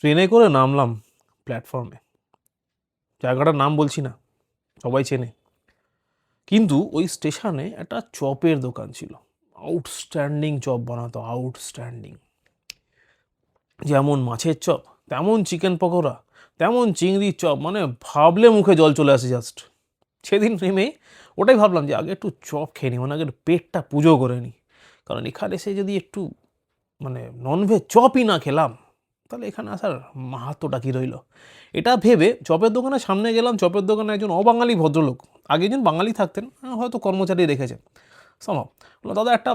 ট্রেনে করে নামলাম প্ল্যাটফর্মে। জায়গাটার নাম বলছি না, সবাই চেনে। কিন্তু ওই স্টেশনে একটা চপের দোকান ছিল। আউটস্ট্যান্ডিং চপ বানাতো, আউটস্ট্যান্ডিং। যেমন মাছের চপ, তেমন চিকেন পকোড়া, তেমন চিংড়ির চপ, মানে ভাবলে মুখে জল চলে আসে জাস্ট। সেদিন নেমে ওটাই ভাবলাম যে আগে একটু চপ খেয়ে নিই, মানে আগে পেটটা পুজো করে নিই। কারণ এখানে এসে যদি একটু মানে ননভেজ চপই না খেলাম, তাহলে এখানে আসার মাহাত্ম্যটা কী রইল। এটা ভেবে চপের দোকানের সামনে গেলাম। চপের দোকানে একজন অবাঙালি ভদ্রলোক, আগে একজন বাঙালি থাকতেন, হয়তো কর্মচারী রেখেছেন সম্ভব। বললাম, দাদা একটা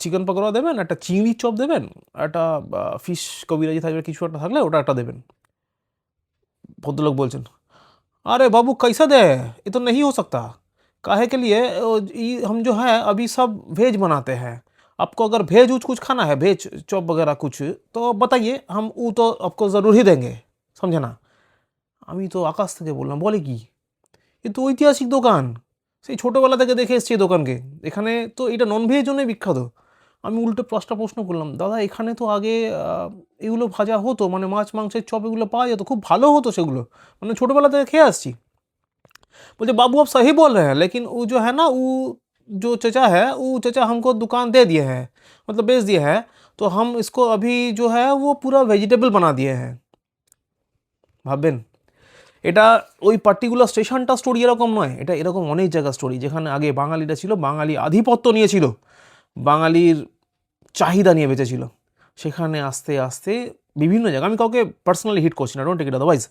চিকেন পকোড়া দেবেন, একটা চিংড়ির চপ দেবেন, একটা ফিশ কবিরাজি থাকবে, কিছু একটা থাকলে ওটা একটা দেবেন। ভদ্রলোক বলছেন, अरे बाबू कैसा दे, ये तो नहीं हो सकता। काहे के लिए हम जो है अभी सब वेज बनाते हैं। आपको अगर भेज उज कुछ खाना है, भेज चॉप वगैरह कुछ, तो बताइए, हम वो तो आपको ज़रूर ही देंगे। समझे ना? আমি তো আকাশ থেকে বললাম, বলে কি, এ তো ঐতিহাসিক দোকান, সেই ছোটোবেলা থেকে দেখে এসছি এই দোকানকে, এখানে তো এটা নন ভেজের জন্যই বিখ্যাত। আমি উল্টো পাঁচটা প্রশ্ন করলাম, দাদা এখানে তো আগে এগুলো ভাজা হতো, মানে মাছ মাংসের চপ এগুলো পাওয়া যেত, খুব ভালো হতো সেগুলো, মানে ছোটোবেলা থেকে খেয়ে আসছি। बोलते बाबू आप सही बोल रहे हैं, लेकिन वो जो है ना, वो जो चचा है, वो चचा हमको दुकान दे दिए हैं, मतलब बेच दिए हैं, तो हम इसको अभी जो है वो पूरा वेजिटेबल बना दिए हैं। ভাববেন, এটা ওই পার্টিকুলার স্টেশনটা স্টোরি এরকম নয়, এটা এরকম অনেক জায়গা স্টোরি, যেখানে আগে বাঙালিরা ছিল, বাঙালি আধিপত্য নিয়েছিল, বাঙালির চাহিদা নিয়ে বেঁচেছিল। সেখানে আস্তে আস্তে বিভিন্ন জায়গা, আমি কাউকে পার্সোনালি হিট করছি না, ডোন্ট টেক ইট আদারওয়াইজ,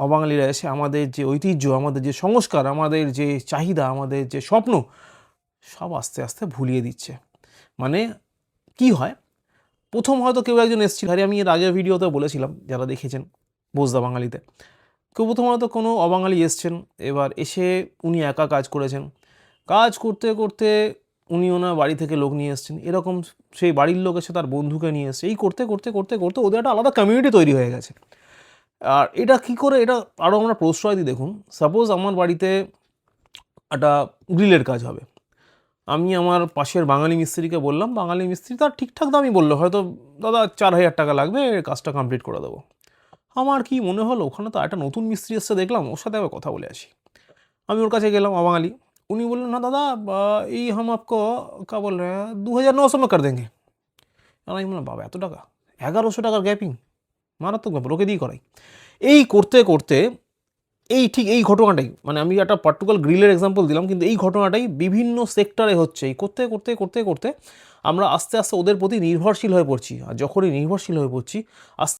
অবাঙালিরা এসে আমাদের যে ঐতিহ্য, আমাদের যে সংস্কার, আমাদের যে চাহিদা, আমাদের যে স্বপ্ন, সব আস্তে আস্তে ভুলিয়ে দিচ্ছে। মানে কি হয়, প্রথম হয়তো কেউ একজন এসেছিল, আরে আমি এর আগের ভিডিওতে বলেছিলাম, যারা দেখেছেন বোঝদা বাঙালিতে, কেউ প্রথম হয়তো কোনো অবাঙালি এসছেন, এবার এসে উনি একা কাজ করেছেন, কাজ করতে করতে উনি ওনার বাড়ি থেকে লোক নিয়ে এসছেন, এরকম সেই বাড়ির লোক এসে তার বন্ধুকে নিয়ে এসছে, এই করতে করতে করতে করতে ওদের একটা আলাদা কমিউনিটি তৈরি হয়ে গেছে। আর এটা কী করে, এটা আরও আমরা প্রশ্রয় দিই দেখুন। সাপোজ আমার বাড়িতে একটা গ্রিলের কাজ হবে, আমি আমার পাশের বাঙালি মিস্ত্রিকে বললাম, বাঙালি মিস্ত্রি তার ঠিকঠাক দামই বললো, হয়তো দাদা 4,000 টাকা লাগবে, কাজটা কমপ্লিট করে দেবো। আমার কি মনে হলো, ওখানে তো একটা নতুন মিস্ত্রি এসছে দেখলাম, ওর সাথে আবার কথা বলে আসি। আমি ওর কাছে গেলাম, অবাঙালি। উনি বললেন, না দাদা এই হাম আপকো কা বল রে 2,900 মে কর দেঙ্গে। আর আমি বললাম, বাবা এত টাকা, 1,100 টাকার গ্যাপিং, মারাত্মক ব্যাপার, ওকে দিয়ে করাই। এই করতে করতে ঠিক এই ঘটনাটাই, মানে আমি একটা পার্টিকুলার গ্রিলের এক্সাম্পল দিলাম, কিন্তু এই ঘটনাটাই বিভিন্ন সেক্টরে হচ্ছে। এই করতে করতে করতে করতে আমরা আস্তে আস্তে ওদের প্রতি নির্ভরশীল হয়ে পড়ছি, আর যখনই নির্ভরশীল হয়ে পড়ছি, আস্তে